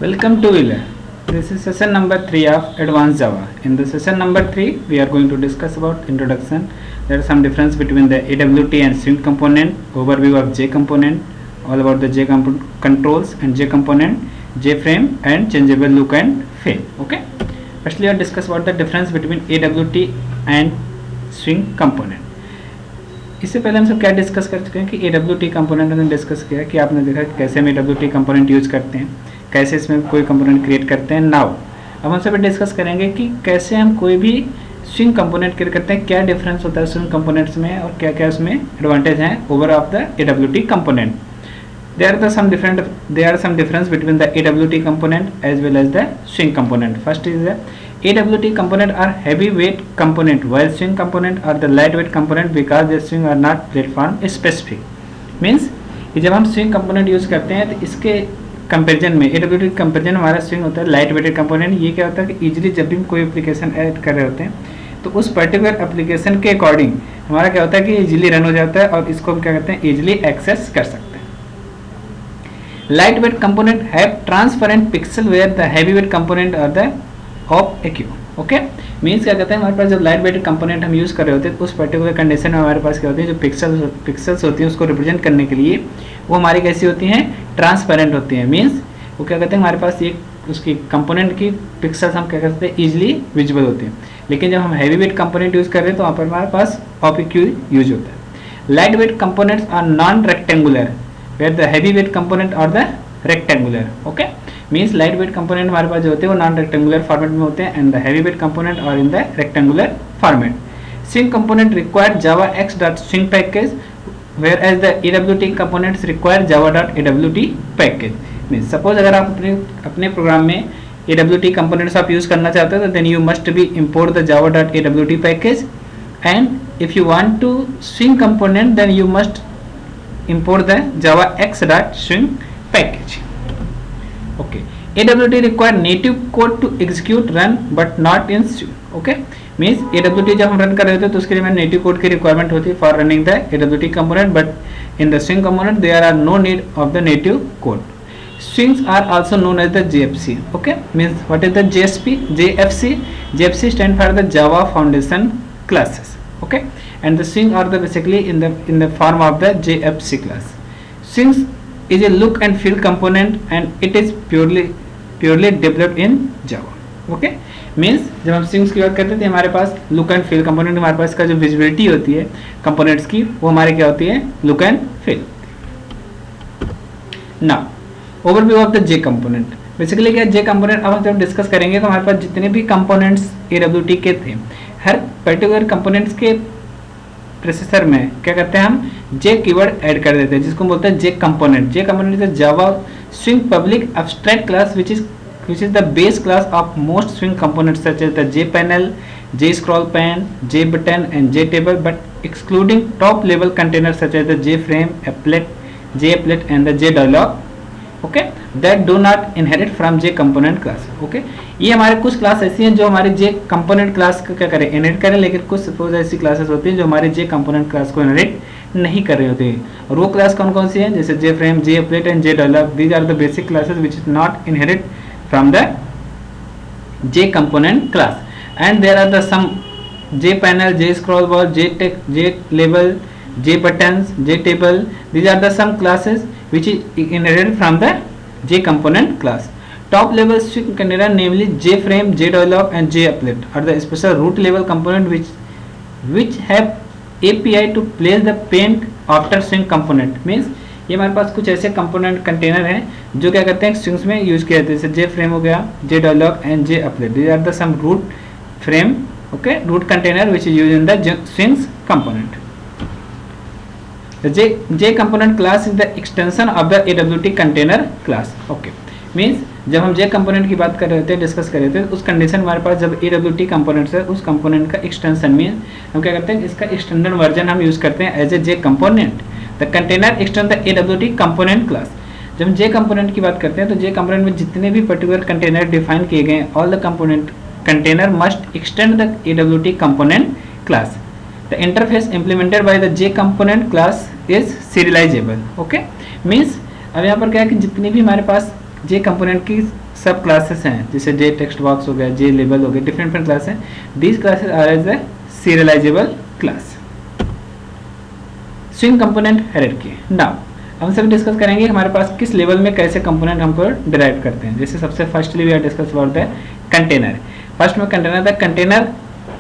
Welcome to Wheeler. This is session number 3 of Advanced Java. In the session number 3, we are going to discuss about introduction. There are some difference between the AWT and swing component, overview of J component, all about the J controls and J component, J frame and changeable look and feel. Okay. Firstly, we will discuss about the difference between AWT and swing component. इससे पहले हम सब क्या discuss कर चुके हैं कि AWT component हमने डिस्कस किया कि आपने देखा कि कैसे हम AWT कंपोनेंट यूज करते हैं, कैसे इसमें कोई कंपोनेंट क्रिएट करते हैं। नाउ अब हम सब डिस्कस करेंगे कि कैसे हम कोई भी स्विंग कंपोनेंट क्रिएट करते हैं, क्या डिफरेंस होता है स्विंग कंपोनेंट्स में और क्या क्या उसमें एडवांटेज हैं over of the AWT component. There are some difference between the AWT component as well as the swing component. First is the AWT component are heavyweight component while swing component are the lightweight component because the swing are not platform specific. Means कि जब हम swing component use करते हैं तो इसके comparison में AWT comparison हमारा swing होता है लाइट वेटेड कंपोनेंट। ये क्या होता है कि इजीली जब भी हम कोई एप्लीकेशन ऐड कर रहे होते हैं तो उस पर्टिकुलर एप्लीकेशन के अकॉर्डिंग हमारा क्या होता है कि इजीली रन हो जाता है और इसको हम क्या करते हैं इजीली एक्सेस कर सकते हैं। Lightweight component have transparent pixel where the heavyweight component are the opaque. Okay, means क्या कहते हैं हमारे पास जब लाइट वेट कंपोनेंट हम यूज़ कर रहे होते हैं उस पर्टिकुलर कंडीशन में हमारे पास क्या होती है जो पिक्सल्स होती हैं उसको रिप्रेजेंट करने के लिए वो हमारी कैसी होती हैं ट्रांसपेरेंट होती हैं। मीन्स वो क्या कहते हैं हमारे पास ये उसकी कंपोनेंट की पिक्सल्स हम क्या करते हैं ईजिली विजिबल होते हैं। लेकिन जब हम हैवी वेट कंपोनेंट यूज़ कर रहे हैं तो वहाँ पर हमारे पास opaque यूज होता है। Light weight components are non rectangular where the heavyweight component are the rectangular. Okay, means lightweight component हमारे पास जो होते हैं वो नॉन रेक्टेंगुलर फॉर्मेट में होते हैं and the heavyweight component are in the rectangular format. Swing component require Java X.swing package whereas the AWT components require Java.AWT package. Means suppose अगर आप अपने प्रोग्राम में AWT components आप यूज करना चाहते हो तो then you must be import the Java.AWT package and if you want to swing component then you must import the Java X.swing package. Okay, AWT require native code to execute run but not in swing. Okay, means AWT जब हम run कर रहे होते हैं तो उसके लिए native code की रिक्वायरमेंट होती है for running the AWT component but in the swing component there are no need of the native code. Swings are also known as the JFC. Okay, means what is the JFC? JFC stand for the Java Foundation classes. Okay, and the swing are the basically in the form of the JFC class. Swings is a look and feel component and it is purely developed in Java. Okay, means जब हम swings की बात करते हैं तो हमारे पास look and feel component हमारे पास का जो विजिबिलिटी होती है components की वो हमारे क्या होती है look and feel. Now overview of the J component. Basically क्या J component अब हम जब डिस्कस करेंगे तो हमारे पास जितने भी कंपोनेंट्स AWT के थे हर पर्टिकुलर कंपोनेंट्स के प्रोसेसर में क्या करते हैं हम J कीवर्ड ऐड कर देते हैं जिसको बोलते हैं J component. J component is Java swing public abstract class which is the base class of most swing components such as the J panel, J scroll pan, J button and J table but excluding top level containers such as the J frame, J applet and the J dialog. Okay, that do not inherit from J component class. Okay, ये हमारे कुछ class ऐसी हैं जो हमारे J component class को क्या करें इनहेरिट करें, लेकिन कुछ सपोज ऐसी क्लासेस होती हैं जो हमारे J component class को इनहेरिट नहीं कर रही होती हैं। और वो क्लास कौन कौन सी हैं जैसे J frame, J applet and J dialog. These are the basic classes which is not inherit from the J component class and there are the some J panel, J scroll bar, J label, J buttons, J table. These are the some classes which is inherited from the J component class. Top level swing container namely J frame, J dialog and J applet are the special root level component which have API to place the paint after swing component. Means ये हमारे पास कुछ ऐसे component container हैं जो क्या करते हैं swings में यूज किया जाता है जैसे J frame हो गया, J dialog and J applet. These are the some root frame, okay, root container which is used in the swings component. The J component class is the extension of the AWT container class. Okay, means जब हम J component की बात कर रहे थे discuss कर रहे थे उस कंडीशन हमारे पास जब AWT component है उस component का एक्सटेंशन में हम क्या करते हैं इसका एक्सटेंडेड वर्जन हम यूज करते हैं as a J component. The container extend the AWT component class. जब हम J component की बात करते हैं तो J component में जितने भी पर्टिकुलर कंटेनर डिफाइन किए गए all the component container must extend the AWT component class. The interface implemented by the J component class is serializable. Okay, means अब यहाँ पर क्या है कि जितनी भी हमारे पास जे कंपोनेंट की सब क्लासेस हैं, जैसे जे टेक्स्ट बॉक्स हो गया, जे लेबल हो गया, डिफरेंट डिफरेंट क्लास हैं. These classes are as a serializable class. Swing component hierarchy. Now हम सब डिस्कस करेंगे हमारे पास किस लेवल में कैसे कंपोनेंट हमको डिराइव करते हैं. जैसे सबसे firstly we are discuss about the container. First में container, the container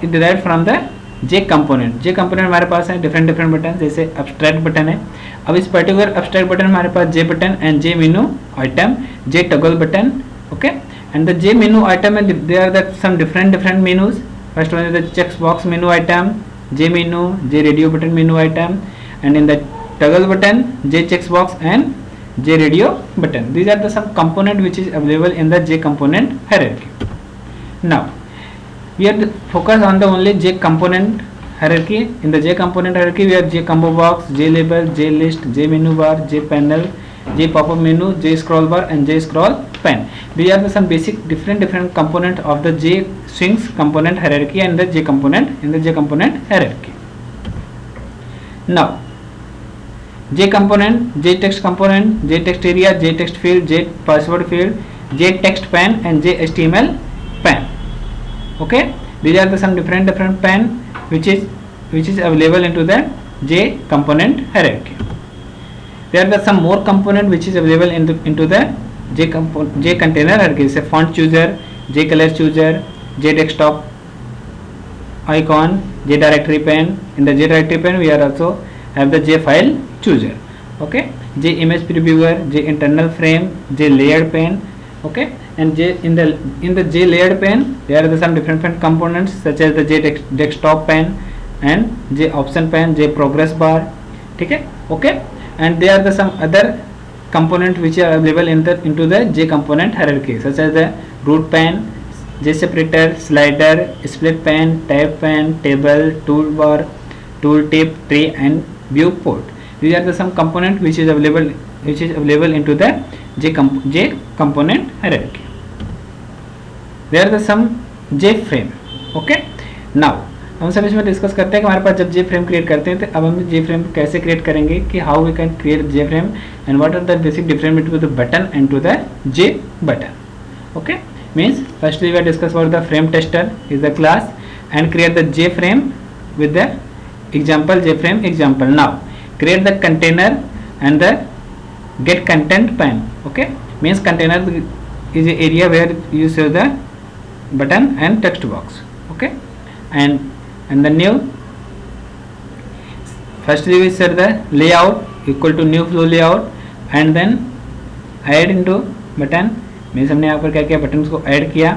is derived from the J component. J component हमारे पास है डिफरेंट डिफरेंट बटन, जैसे अब्स्ट्रैक्ट बटन है. अब इस पर्टिकुलर अब्स्ट्रैक्ट बटन हमारे पास J button and J menu item, J toggle button, okay. And the J menu item and there are the some different menus. First one is the check box menu item, J menu, J radio button menu item, and in the toggle button J checkbox and J radio button. These are the some component which is available in the J component hierarchy. Now we are focus on the only J component hierarchy. In the J component hierarchy we have J combo box, J label, J list, J menu bar, J panel, J pop-up menu, J scroll bar and J scroll pen. These are the some basic different component of the J swings component hierarchy and the J component in the J component hierarchy. Now J component, J text component, J text area, J text field, J password field, J text pan and J HTML pan. Okay, these are the some different pan which is available into the J component hierarchy. There are the some more component which is available into the J container hierarchy. Say font chooser, J color chooser, J desktop icon, J directory pane. In the J directory pane we are also have the J file chooser, okay. J image previewer, J internal frame, J layered pane, okay. And J in the J layered pane there are the some different components such as the J desktop pane and J option pane, J progress bar, ठीक है, okay. And there are the some other component which are available into the J component hierarchy such as the root pane, J separator, slider, split pane, tab pane, table, toolbar, tooltip, tray and viewport. These are the some component which is available into the J component hierarchy. There are the some J frame, okay. Now हम सब इसमें discuss करते हैं कि हमारे पास जब J frame create करते हैं तो अब हम J फ्रेम कैसे क्रिएट करेंगे, कि how we can create J frame and what are the basic difference between the button and to the J button, okay. Means firstly we are discuss about the frame tester is the class and create the J frame with the example J frame example. Now create the container and the get content pane, okay. Means container is a area where you save the button and text box, okay. And the new firstly we set the layout equal to new flow layout and then add into button. Means हमने यहाँ पर क्या किया, button को add किया.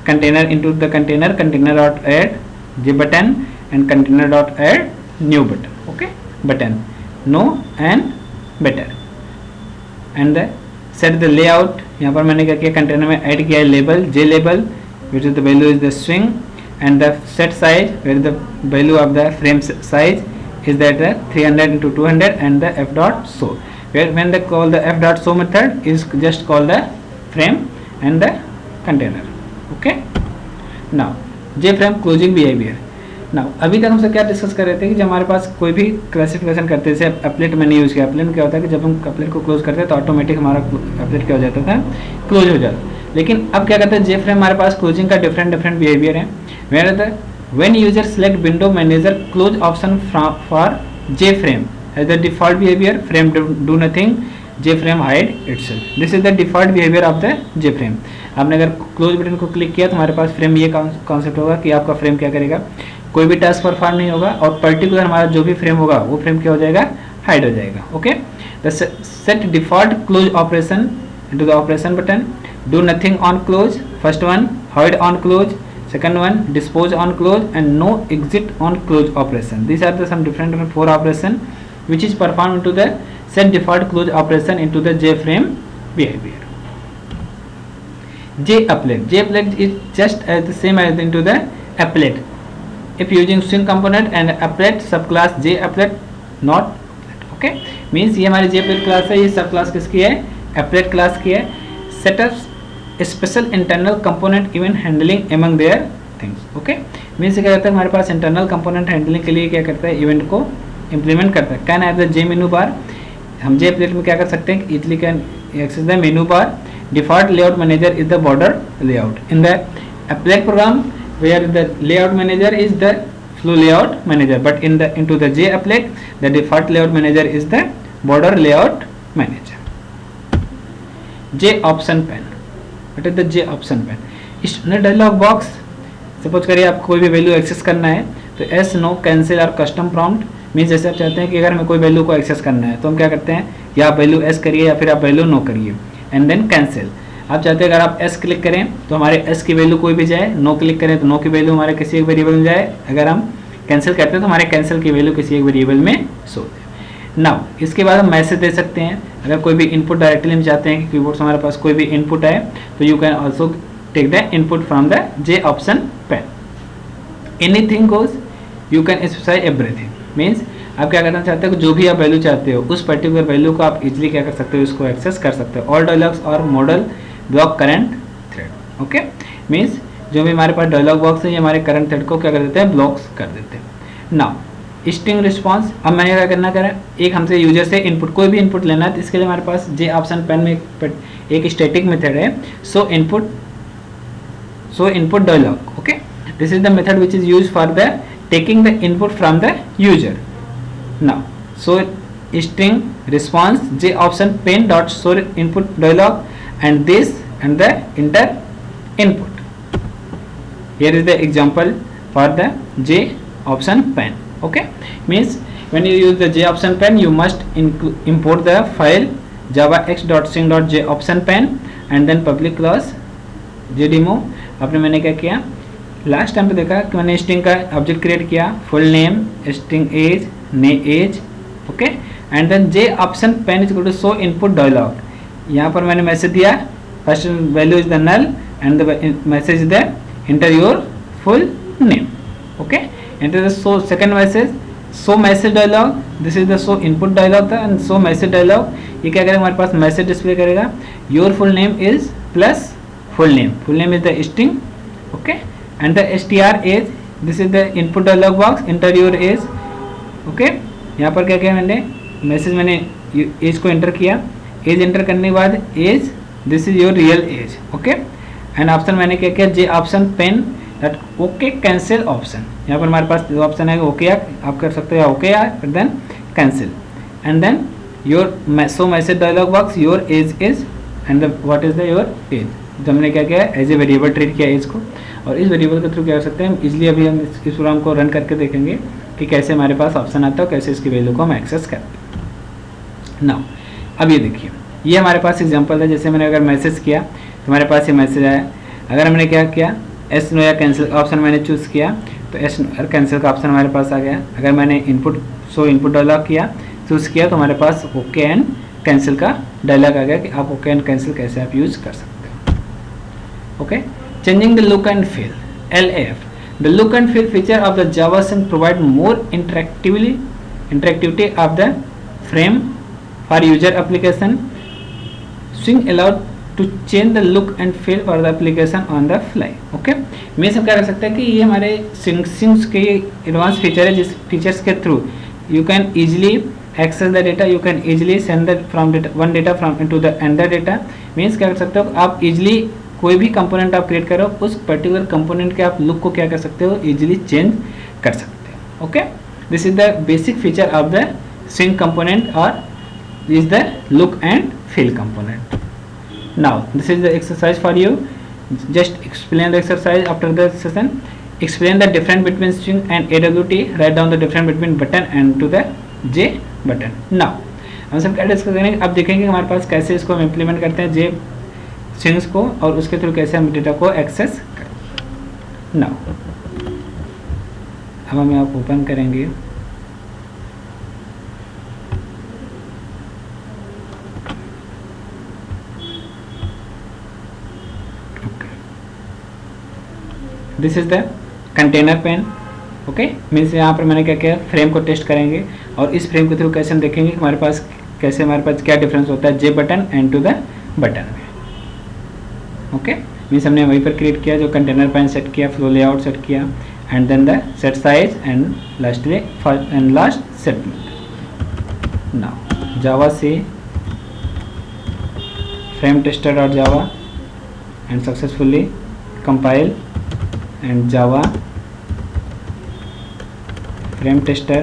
Container into the container, container dot add J button and container dot add new button, okay. Button no and better and the set the layout. यहाँ पर मैंने क्या किया, कंटेनर में ऐड किया label, J label which is the value is the swing and the set size where the value of the frame size is that the 300 into 200 and the f dot show, where when they call the f dot show method is just call the frame and the container, okay. Now J frame closing behavior. Now अभी तक हम सब क्या discuss कर रहे थे कि जब हमारे पास कोई भी क्लासिफिकेशन करते थे, अपलेट मैंने यूज़ किया. अपलेट क्या होता है कि जब हम अपलेट को क्लोज करते हैं तो ऑटोमेटिक हमारा अपलेट क्या हो जाता था, क्लोज हो जाता. लेकिन अब क्या करते हैं, J फ्रेम हमारे पास क्लोजिंग का डिफरेंट बिहेवियर है. Where the when user select window manager close option for J frame as the default behavior, frame do nothing, J frame hide itself. This is the default behavior of the J frame. आपने अगर close button को click किया तो हमारे पास frame ये concept होगा कि आपका फ्रेम क्या करेगा, कोई भी टास्क परफॉर्म नहीं होगा और पर्टिकुलर हमारा जो भी फ्रेम होगा वो फ्रेम क्या हो जाएगा, हाइड हो जाएगा, okay. The set default close operation into the operation button, do nothing on close, first one hide on close, second one dispose on close and no exit on close operation. These are the some different 4 operation which is performed into the set default close operation into the J frame behavior. J applet. J applet is just as the same as into the applet. If using swing component and applet subclass J applet not okay, means ये हमारी J applet class है, ये subclass किसकी है, applet class की है. Setups special internal component even handling among their things, okay. Means क्या करता है, हमारे पास इंटरनल कंपोनेंट हैंडलिंग के लिए क्या करता है, इवेंट को इंप्लीमेंट करता है. Can have the J menu bar. हम J प्लेट में क्या कर सकते हैं, easily can access the menu bar default layout manager is the border layout. In the applet program, where the layout manager is the flow layout manager, but into the J applet, the default layout manager is the border layout manager. J option pane. What is the J option pane? Standard dialog box. Suppose करिए आप कोई भी value access करना है तो S no cancel और custom prompt means जैसे आप चाहते हैं कि अगर हमें कोई वैल्यू को एक्सेस करना है तो हम क्या करते हैं, या आप वैल्यू एस करिए या फिर आप वैल्यू नो करिए एंड देन कैंसिल. आप चाहते हैं अगर आप एस क्लिक करें तो हमारे एस की वैल्यू कोई भी जाए, नो क्लिक करें तो नो की वैल्यू हमारे किसी एक वेरिएबल में जाए, अगर हम कैंसिल करते हैं तो हमारे कैंसिल की वैल्यू किसी एक वेरिएबल में शो दे. नाउ इसके बाद हम मैसेज दे सकते हैं. अगर कोई भी इनपुट डायरेक्टली हम चाहते हैं कि कीबोर्ड से हमारे पास कोई भी इनपुट आए तो you can also take the input from the J option pane. Anything goes, you can specify everything. Means आप क्या करना चाहते हो, जो भी आप वैल्यू चाहते हो उस पर्टिकुलर वैल्यू को आप इजीली क्या कर सकते हो, उसको एक्सेस कर सकते हो. ऑल डायलॉग्स और model block current thread. Okay, means जो भी हमारे पास डायलॉग बॉक्स है ये हमारे करंट थ्रेड को क्या कर देते हैं, ब्लॉक्स कर देते हैं. Now string response. अब मैंने क्या करना करा, एक हमसे यूजर से इनपुट कोई भी इनपुट लेना है तो इसके लिए हमारे पास J ऑप्शन पेन में एक स्टैटिक मेथड है, show input dialog. Okay, this is the method which is used for the taking the input from the user. Now so string response J option pen dot show input dialog and this and the enter input. Here is the example for the J option pen. Okay, means when you use the J option pen you must import the file javax.string.j option pen and then public class jdemo. आपने मैंने क्या किया, last time पे देखा कि मैंने string का object create किया, फुल नेम, स्ट्रिंग एज, ने age. Okay, and then J option pane is equal to show input dialog. यहाँ पर मैंने मैसेज दिया, first value is the null and the message is the enter your full name. Okay, enter the show second message, show message dialog. This is the show input dialog था and show message dialog. ये क्या करेगा, हमारे पास message display करेगा, your full name is plus full name is the string. Okay, and the str age, this is the input dialog box, enter your age. Okay, यहाँ पर क्या किया मैंने, मैसेज मैंने एज को एंटर किया, एज एंटर करने के बाद age, this is your real age. Okay, and option मैंने क्या किया, J option pane that okay cancel option. यहाँ पर हमारे पास जो ऑप्शन है ओके आप कर सकते हो, ओके या फिर then cancel and then your show message dialog box, your age is and what is the your age. जो हमने क्या किया, एज ए वेरिएबल ट्रीट किया एज को, और इस वेरिएबल के थ्रू क्या कर सकते हैं इजीली. अभी हम इस प्रोग्राम को रन करके देखेंगे कि कैसे हमारे पास ऑप्शन आता है, कैसे इसकी वैल्यू को हम एक्सेस करते हैं. नाउ अब ये देखिए, ये हमारे पास एग्जांपल है. जैसे मैंने अगर मैसेज किया तो हमारे पास ये मैसेज आया. अगर हमने क्या किया, एस नो या कैंसिल ऑप्शन मैंने चूज़ किया तो एस नो और कैंसिल का ऑप्शन हमारे पास आ गया. अगर मैंने इनपुट सो इनपुट डायलॉग किया चूज़ किया तो हमारे पास ओके एंड कैंसिल का डायलॉग आ गया कि आप ओके एंड कैंसिल कैसे आप यूज़ कर सकते हो. Okay, changing the look and feel, LAF. The look and feel feature of the Java Swing provide more interactivity of the frame for user application. Swing allowed to change the look and feel for the application on the fly. Okay, मैं सब क्या कर सकते हैं कि ये हमारे Swing के एडवांस फीचर है, जिस फीचर्स के through you can easily access the data, you can easily send the from one data from into the another data. Means क्या कर सकते हो, आप इजीली कोई भी कंपोनेंट आप क्रिएट करो उस पर्टिकुलर कंपोनेंट के आप लुक को क्या कर सकते हो, इजीली चेंज कर सकते हो. Okay, this is the basic feature of the swing component और is the look and feel component. Now this is the exercise for you. Just explain the exercise after the session. Explain the difference between swing and AWT. Write down the difference between button and to the J button. Now हम सब क्या discuss करेंगे, अब देखेंगे हमारे पास कैसे इसको हम इम्प्लीमेंट करते हैं J स्ट्रिंग्स को और उसके थ्रू कैसे हम डेटा को एक्सेस करें. नाउ अब हम यहाँ ओपन करेंगे. This is the container pane. Okay, means यहाँ पर मैंने क्या किया, फ्रेम को टेस्ट करेंगे और इस फ्रेम के थ्रू कैसे हम देखेंगे कि हमारे पास कैसे हमारे पास क्या डिफरेंस होता है J button and to the button में. ओके, मीन्स हमने वहीं पर क्रिएट किया, जो कंटेनर पेन सेट किया, फ्लो लेआउट सेट किया and then the set size and lastly first and last statement. Now Java से frame tester.java and successfully compile and java frame tester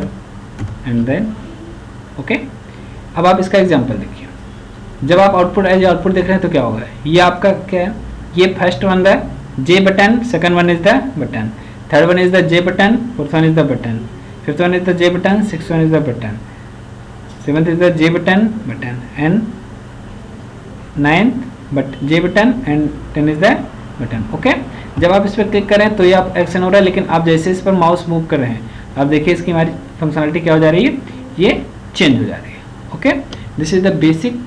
and then okay। अब आप इसका example देखिए, जब आप output as output देख रहे हैं तो क्या होगा, ये आपका क्या है, ये first one the J button, second one is the button, third one is the J button, fourth one is the button, fifth one is the J button, sixth one is the button, seventh is the J button button and ninth but J button and 10 is the button okay. जब आप इस पर click करें तो ये आप action हो रहा है, लेकिन आप जैसे इस पर माउस मूव कर रहे हैं आप देखिए इसकी हमारी फंक्शनलिटी क्या हो जा रही है, ये चेंज हो जा रही है okay. This is the basic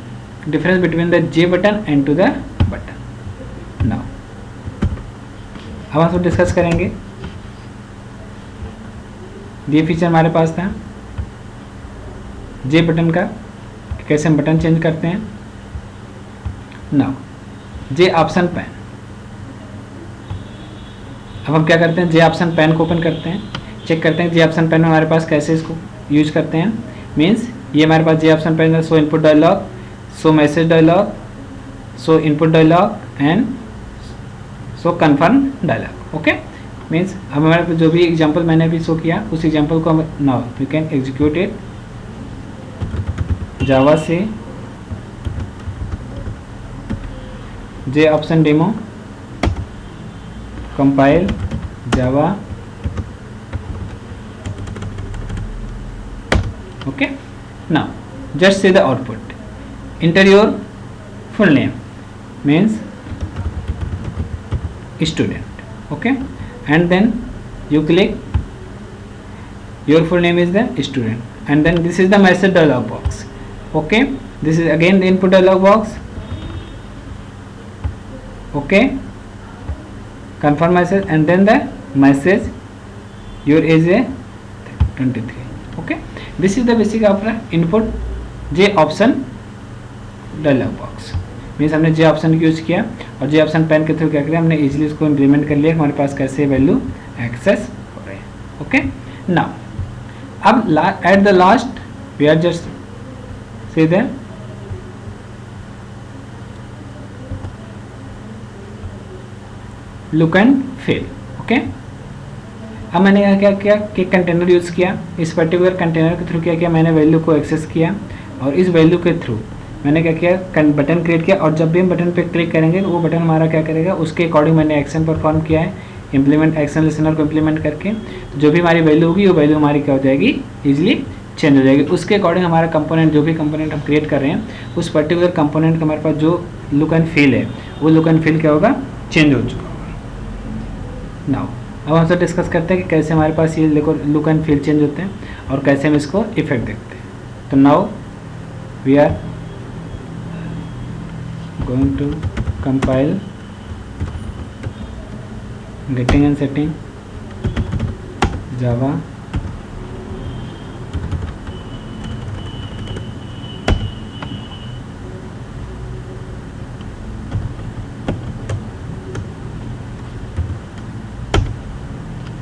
difference between the J button and to the button. Now अब हम डिस्कस करेंगे, ये फीचर हमारे पास था जे बटन का, कैसे हम बटन चेंज करते हैं। नाउ जे ऑप्शन पैन, अब हम क्या करते हैं, जे ऑप्शन पैन को ओपन करते हैं, चेक करते हैं जे ऑप्शन पैन में हमारे पास कैसे इसको यूज करते हैं। मीन्स ये हमारे पास जे ऑप्शन पैन है, show input dialog, show message dialog, show input dialog and show confirm dialog okay. Means हम हमारे पास जो भी एग्जांपल मैंने अभी शो किया उस एग्जांपल को हम now we can execute it Java से J option demo compile Java okay। now just see the output, enter your full name means student okay, and then you click your full name is the student, and then this is the message dialog box okay, this is again the input dialog box okay, confirm message and then the message your age is 23 okay। This is the basic अपना input जे option dialogue box. Means हमने जे option use किया और जे option pan के through क्या किया, हमने easily उसको implement कर लिया, हमारे पास कैसे वैल्यू एक्सेस हो रहे हैं ओके। नाउ अब at the last we are just set the look and feel okay. अब मैंने क्या किया कि कंटेनर यूज़ किया, इस पर्टिकुलर कंटेनर के थ्रू क्या किया, मैंने वैल्यू को एक्सेस किया और इस वैल्यू के थ्रू मैंने क्या किया, बटन क्रिएट किया और जब भी हम बटन पे क्लिक करेंगे तो वो बटन हमारा क्या करेगा, उसके अकॉर्डिंग मैंने एक्शन परफॉर्म किया है, इंप्लीमेंट एक्शन लिसनर को इम्प्लीमेंट करके जो भी हमारी वैल्यू होगी वो वैल्यू हमारी क्या हो जाएगी, ईजिली चेंज हो जाएगी। उसके अकॉर्डिंग हमारा कंपोनेंट, जो भी कंपोनेंट हम क्रिएट कर रहे हैं उस पर्टिकुलर कंपोनेंट का हमारे पास जो लुक एंड फील है वो लुक एंड फील क्या होगा, चेंज हो चुका होगा। नाउ अब हम सब डिस्कस करते हैं कि कैसे हमारे पास ये लुक एंड फील चेंज होते हैं और कैसे हम इसको इफेक्ट देखते हैं। तो now we are going to compile getting and setting Java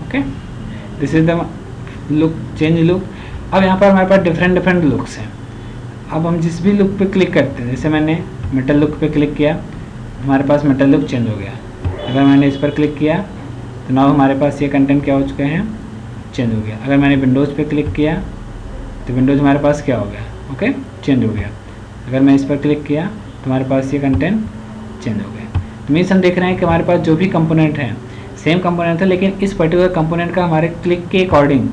okay. This is the look change look. अब यहाँ पर हमारे पास डिफरेंट लुक्स हैं। अब हम जिस भी लुक पे क्लिक करते हैं, जैसे मैंने मेटल लुक पे क्लिक किया हमारे पास मेटल लुक चेंज हो गया। अगर मैंने इस पर क्लिक किया तो नाउ हमारे पास ये कंटेंट क्या हो चुके हैं, चेंज हो गया। अगर मैंने विंडोज़ पे क्लिक किया तो विंडोज़ हमारे पास क्या हो गया, ओके, चेंज हो गया। अगर मैं इस पर क्लिक किया तो हमारे पास ये कंटेंट चेंज हो गया। तो मीन्स हम देख रहे हैं कि हमारे पास जो भी कंपोनेंट हैं सेम कंपोनेंट है, लेकिन इस पर्टिकुलर कंपोनेंट का हमारे क्लिक के अकॉर्डिंग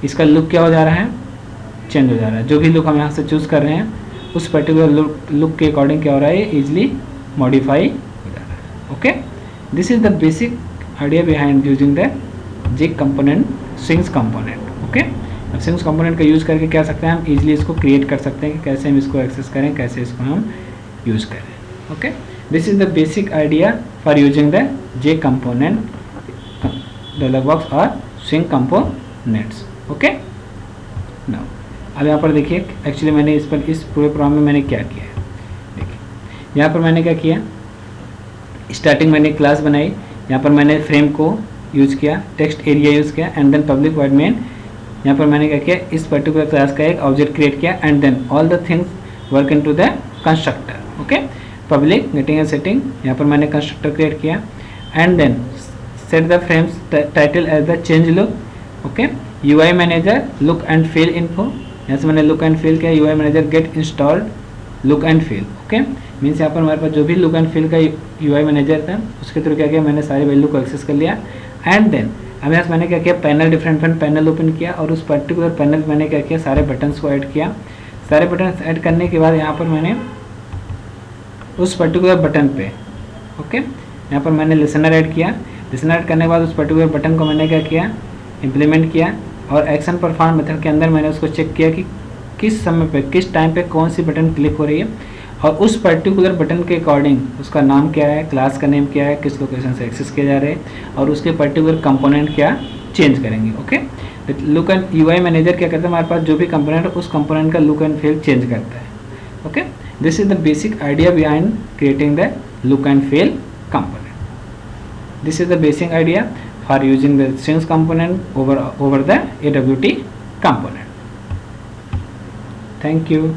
इसका लुक क्या हो जा रहा है, चेंज हो जा रहा है। जो भी लुक हम यहाँ से चूज़ कर रहे हैं उस पर्टिकुलर लुक के अकॉर्डिंग क्या हो रहा है, ईजिली मॉडिफाई हो जा रहा है okay. This is the basic idea behind using the J component swings component okay. अब स्विंग्स कंपोनेंट का यूज़ करके क्या सकते हैं, हम इजीली इसको क्रिएट कर सकते हैं कि कैसे हम इसको एक्सेस करें, कैसे इसको हम यूज़ करें okay. This is the basic idea for using the J component dialog box और स्विंग कंपोनेंट्स ओके। नाउ अब यहाँ पर देखिए एक्चुअली मैंने इस पूरे प्रोग्राम में मैंने क्या किया है, देखिए यहाँ पर मैंने क्या किया, स्टार्टिंग मैंने क्लास बनाई, यहाँ पर मैंने फ्रेम को यूज़ किया, टेक्स्ट एरिया यूज़ किया and then public void main. यहाँ पर मैंने क्या किया, इस पर्टिकुलर क्लास का एक ऑब्जेक्ट क्रिएट किया and then all the things work into the constructor okay. Public getting a setting, यहाँ पर मैंने कंस्ट्रक्टर क्रिएट किया, and then set the frames title as the change look, okay. UI manager look and feel info, यहाँ से मैंने look and feel किया, UI manager get installed look and feel, okay. Means यहाँ पर हमारे पास जो भी लुक एंड फील का यूआई मैनेजर था उसके थ्रू क्या किया, मैंने सारी वैल्यू को एक्सेस कर लिया। एंड देन अब यहाँ से मैंने क्या किया, पैनल डिफरेंट पैनल ओपन किया और उस पर्टिकुलर पैनल मैंने क्या किया, सारे बटन्स को ऐड किया। सारे बटन्स ऐड करने के बाद यहाँ पर मैंने उस पर्टिकुलर बटन पे, ओके, यहाँ पर मैंने लिसनर ऐड किया। लिसनर ऐड करने के बाद उस पर्टिकुलर बटन को मैंने क्या किया, इम्प्लीमेंट किया, और एक्शन परफॉर्म मेथड के अंदर मैंने उसको चेक किया कि किस समय पे, किस टाइम पे कौन सी बटन क्लिक हो रही है, और उस पर्टिकुलर बटन के अकॉर्डिंग उसका नाम क्या है, क्लास का नेम क्या है, किस लोकेशन से एक्सेस किया जा रहा है, और उसके पर्टिकुलर कंपोनेंट क्या चेंज करेंगे, okay. Look and UI manager क्या करता है, हमारे पास जो भी कंपोनेंट है उस कंपोनेंट का लुक एंड फील चेंज करता है, okay. This is the basic idea behind creating the look and feel component. This is the basic idea for using the strings component over the AWT component. Thank you.